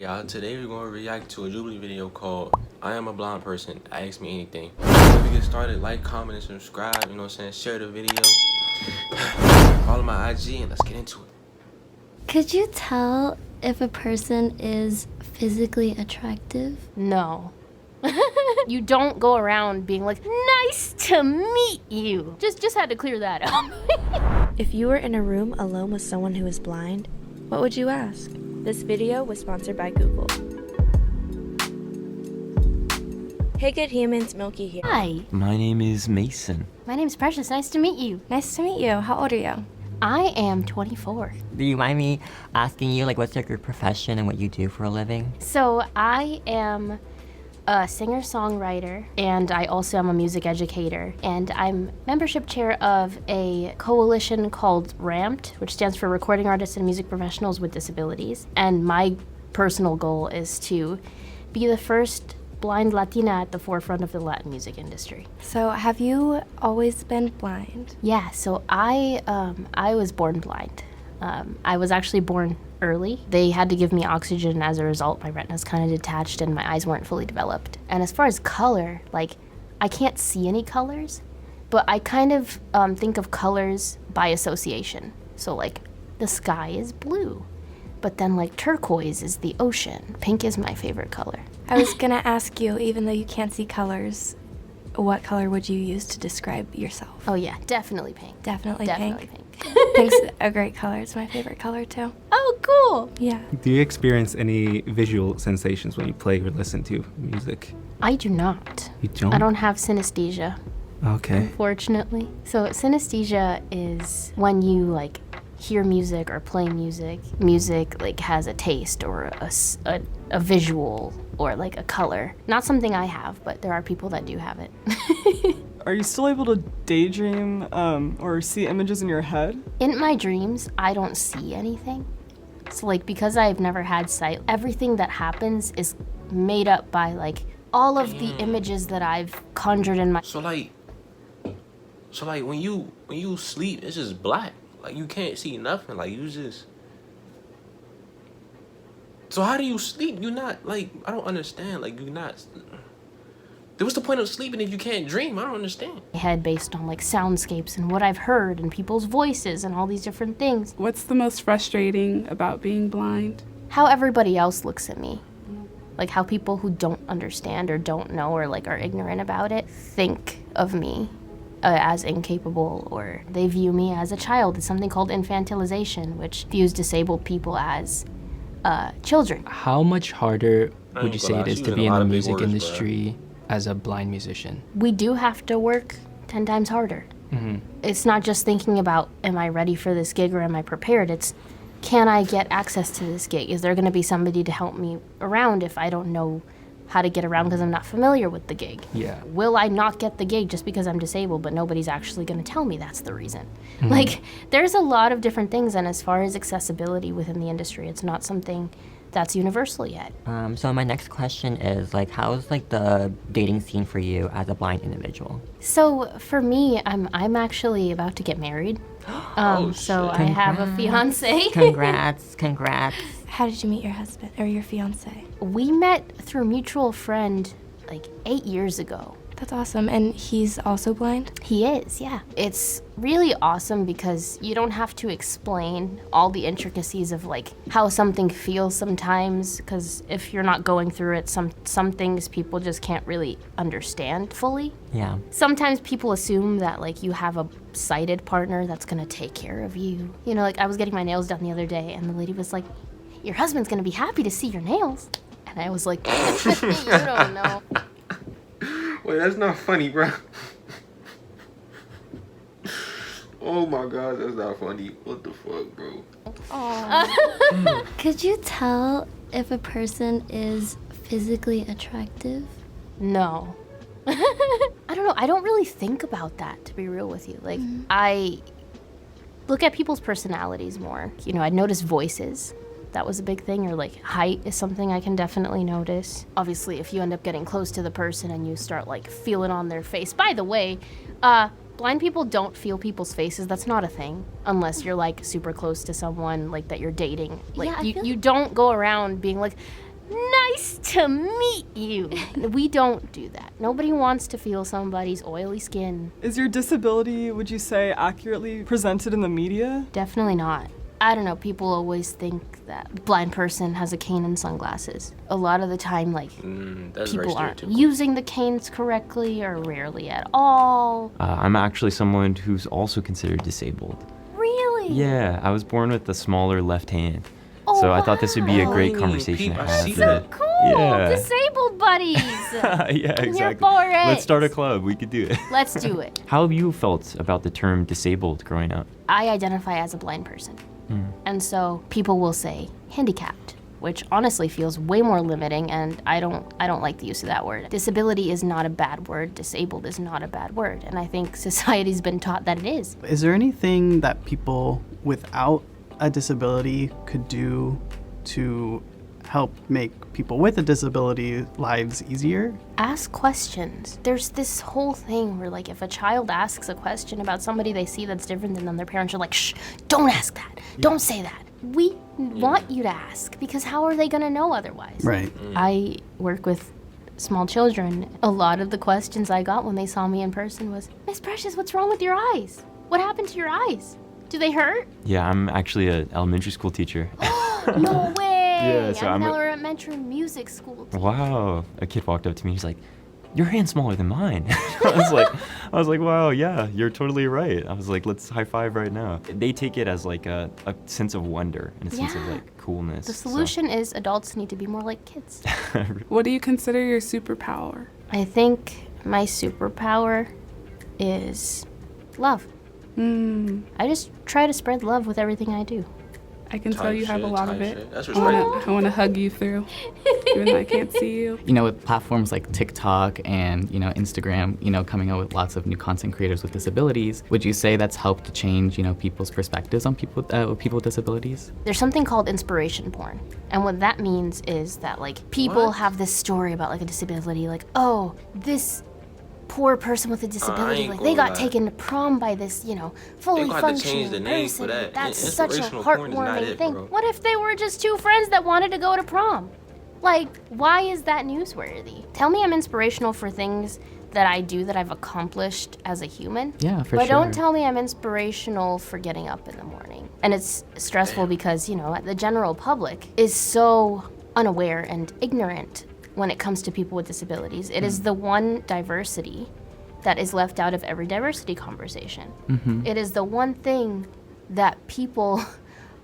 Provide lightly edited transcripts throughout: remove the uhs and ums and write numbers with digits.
Y'all, today we're going to react to a Jubilee video called I Am a Blind Person, Ask Me Anything. Before we get started, like, comment, and subscribe, you know what I'm saying? Share the video. Follow my IG and let's get into it. Could you tell if a person is physically attractive? No. You don't go around being like, nice to meet you. Just had to clear that up. If you were in a room alone with someone who is blind, what would you ask? This video was sponsored by Google. Hey good humans, Milky here. Hi, My name is Mason. my name's Precious. Nice to meet you. Nice to meet you. How old are you? I am 24. Do you mind me asking you, like, what's your profession and what you do for a living? So I am a singer-songwriter, and I also am a music educator. And I'm membership chair of a coalition called RAMPed, which stands for Recording Artists and Music Professionals with Disabilities. And my personal goal is to be the first blind Latina at the forefront of the Latin music industry. So, have you always been blind? Yeah, so I was born blind. I was actually born early. They had to give me oxygen. As a result, my retina's kind of detached and my eyes weren't fully developed. And as far as color, like, I can't see any colors, but I kind of think of colors by association. So, like, the sky is blue, but then, like, turquoise is the ocean. Pink is my favorite color. I was gonna ask you, even though you can't see colors, what color would you use to describe yourself? Oh yeah, definitely pink. Definitely Definitely pink. pink. Pink's a great color. It's my favorite color too. Oh, cool. Yeah. Do you experience any visual sensations when you play or listen to music? I do not. You don't? I don't have synesthesia. Okay. Unfortunately. So synesthesia is when you like hear music or play music. Music like has a taste or a visual or like a color. Not something I have, but there are people that do have it. Are you still able to daydream or see images in your head? In my dreams, I don't see anything. So like because I've never had sight, everything that happens is made up by like all of the images that I've conjured in my So like when you sleep, it's just black. Like you can't see nothing. Like you just. So how do you sleep? You're not like I don't understand. Like you're not. What's the point of sleeping if you can't dream? I don't understand. head based on like soundscapes and what I've heard and people's voices and all these different things. What's the most frustrating about being blind? How everybody else looks at me. Like how people who don't understand or don't know or like are ignorant about it think of me as incapable, or they view me as a child. It's something called infantilization, which views disabled people as children. How much harder I would ain't you gonna say lie, it is she to using be a in lot the of big music words, bruh. industry as a blind musician? We do have to work 10 times harder. Mm-hmm. It's not just thinking about, am I ready for this gig or am I prepared? It's, can I get access to this gig? Is there going to be somebody to help me around if I don't know how to get around because I'm not familiar with the gig? Yeah. Will I not get the gig just because I'm disabled, but nobody's actually going to tell me that's the reason? Like, there's a lot of different things, and as far as accessibility within the industry, it's not something that's universal yet. So my next question is, like, how's, like, the dating scene for you as a blind individual? So for me, I'm actually about to get married. So I have a fiance. Congrats, congrats. How did you meet your husband or your fiance? We met through a mutual friend like 8 years ago. That's awesome. And he's also blind? He is, yeah. It's really awesome because you don't have to explain all the intricacies of like how something feels sometimes, because if you're not going through it, some things people just can't really understand fully. Yeah. Sometimes people assume that like you have a sighted partner that's gonna take care of you. You know, like I was getting my nails done the other day and the lady was like, your husband's gonna be happy to see your nails. And I was like, you don't know. Wait, that's not funny, bro. Oh my god, that's not funny. What the fuck, bro? Could you tell if a person is physically attractive? No. I don't know. I don't really think about that, to be real with you. Like, I look at people's personalities more. You know, I notice voices. That was a big thing. Or like height is something I can definitely notice. Obviously, if you end up getting close to the person and you start like feeling on their face. By the way, blind people don't feel people's faces. That's not a thing unless you're like super close to someone like that you're dating. Like Yeah, I you, feel- you don't go around being like, nice to meet you. We don't do that. Nobody wants to feel somebody's oily skin. Is your disability, would you say, accurately presented in the media? Definitely not. I don't know, people always think that a blind person has a cane and sunglasses. A lot of the time, like, That's very people aren't stereotypical. using the canes correctly or rarely at all. I'm actually someone who's also considered disabled. Really? Yeah, I was born with a smaller left hand. So I thought this would be a Oh, great I conversation to I have. see So that. cool! Yeah. Disabled buddies! Yeah, Here exactly. for it. Let's start a club. We could do it. Let's do it. How have you felt about the term disabled growing up? I identify as a blind person. And so people will say handicapped, which honestly feels way more limiting, and I don't like the use of that word. Disability is not a bad word. Disabled is not a bad word, and I think society's been taught that it is. Is there anything that people without a disability could do to help make people with a disability lives easier? Ask questions. There's this whole thing where, like, if a child asks a question about somebody they see that's different than them, their parents are like, shh, don't ask that. Don't say that. We want you to ask, because how are they going to know otherwise? Right. I work with small children. A lot of the questions I got when they saw me in person was, Miss Precious, what's wrong with your eyes? What happened to your eyes? Do they hurt? Yeah, I'm actually an elementary school teacher. No way. Yeah, so I'm I'm an a- elementary music school teacher. Wow. A kid walked up to me. He's like, "Your hand's smaller than mine." I was like, "Wow, yeah, you're totally right." I was like, "Let's high five right now." They take it as like a sense of wonder and a sense of Yeah. like coolness. The so- solution is adults need to be more like kids. What do you consider your superpower? I think my superpower is love. I just try to spread love with everything I do. I can tell Type you have a shit, lot of type it. shit. That's I want to hug you through, even though I can't see you. You know, with platforms like TikTok and, Instagram, coming out with lots of new content creators with disabilities, would you say that's helped to change, people's perspectives on people with disabilities? There's something called inspiration porn. And what that means is that, like, people What? have this story about, like, a disability, like, oh, this poor person with a disability, ain't like, they gonna got lie. taken to prom by this, fully gonna have to change functioning the name person. for that. That's such a Inspirational porn is not heartwarming it, thing. bro. What if they were just two friends that wanted to go to prom? Like, why is that newsworthy? Tell me I'm inspirational for things that I do that I've accomplished as a human. Yeah, for But sure. don't tell me I'm inspirational for getting up in the morning. And it's stressful because, the general public is so unaware and ignorant when it comes to people with disabilities. It is the one diversity that is left out of every diversity conversation. It is the one thing that people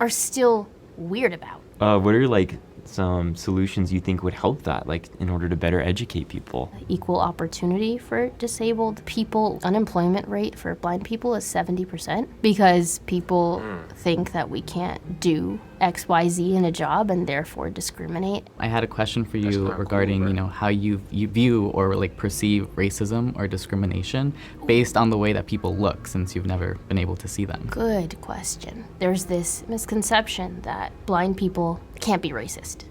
are still weird about. What are like some solutions you think would help that, like in order to better educate people? Equal opportunity for disabled people. Unemployment rate for blind people is 70% because people think that we can't do XYZ in a job and therefore discriminate. I had a question for That's you not regarding, cool, bro. how you view or like perceive racism or discrimination based on the way that people look, since you've never been able to see them. Good question. There's this misconception that blind people can't be racist.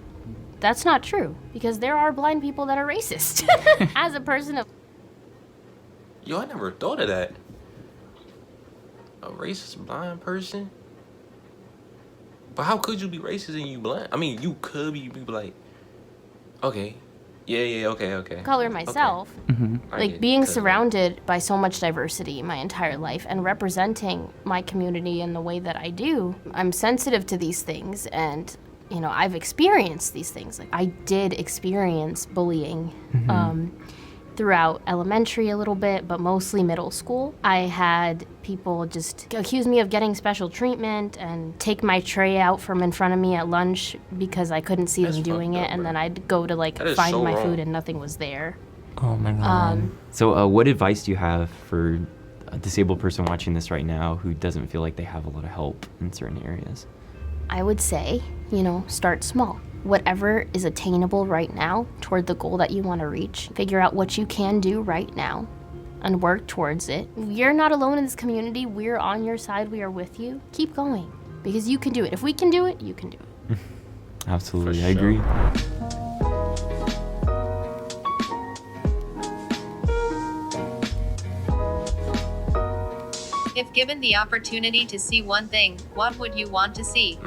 That's not true, because there are blind people that are racist. As a person of Yo, I never thought of that. A racist blind person? But how could you be racist and you blind? I mean, you could be like, okay, yeah, okay. color myself, I like get being it, 'cause, surrounded by so much diversity my entire life and representing my community in the way that I do, I'm sensitive to these things, and I've experienced these things. Like, I did experience bullying throughout elementary a little bit, but mostly middle school. I had people just accuse me of getting special treatment and take my tray out from in front of me at lunch because I couldn't see That's them doing fucked it, up, and bro. then I'd go to That is find so my wrong. food and nothing was there. Oh my god. So, what advice do you have for a disabled person watching this right now who doesn't feel like they have a lot of help in certain areas? I would say, start small. Whatever is attainable right now toward the goal that you want to reach, figure out what you can do right now and work towards it. You're not alone in this community. We're on your side. We are with you. Keep going, because you can do it. If we can do it, you can do it. Absolutely, For I agree. If given the opportunity to see one thing, what would you want to see?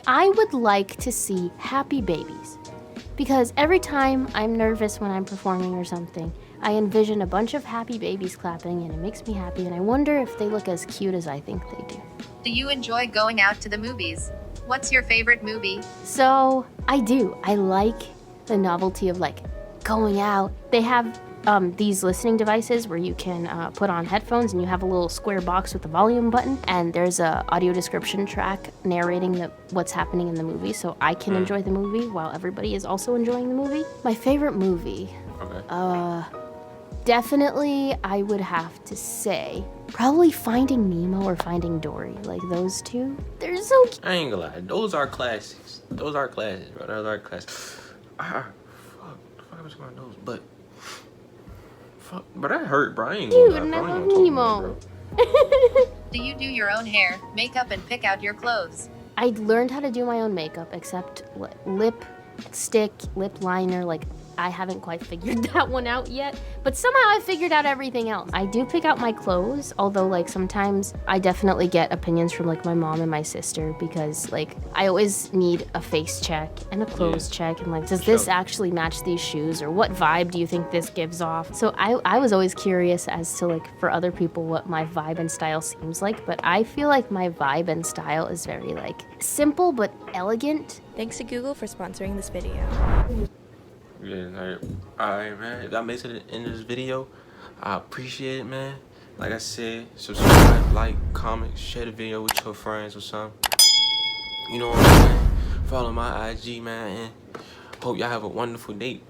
I would like to see happy babies. Because every time I'm nervous when I'm performing or something, I envision a bunch of happy babies clapping and it makes me happy, and I wonder if they look as cute as I think they do. Do you enjoy going out to the movies? What's your favorite movie? So, I do. I like the novelty of like going out. They have these listening devices where you can put on headphones and you have a little square box with a volume button, and there's a audio description track narrating what's happening in the movie, so I can enjoy the movie while everybody is also enjoying the movie. My favorite movie, definitely I would have to say probably Finding Nemo or Finding Dory. Like those two, they're so cute. I ain't gonna lie, those are classics. Those are classics, bro. Those are classics. Fuck, what's going on those? But that hurt, bro. I ain't gonna lie, Dude, bro. I I love ain't gonna Nemo. talk about it, bro. Do you do your own hair, makeup, and pick out your clothes? I learned how to do my own makeup, except lipstick, lip liner. Like, I haven't quite figured that one out yet, but somehow I figured out everything else. I do pick out my clothes, although like sometimes I definitely get opinions from like my mom and my sister, because like I always need a face check and a clothes check, and like, does this actually match these shoes, or what vibe do you think this gives off? So I was always curious as to like for other people what my vibe and style seems like, but I feel like my vibe and style is very like simple but elegant. Thanks to Google for sponsoring this video. Yeah, alright, man. If that makes it to the end of this video, I appreciate it, man. Like I said, subscribe, like, comment, share the video with your friends or something. You know what I'm saying? Follow my IG, man, and hope y'all have a wonderful day.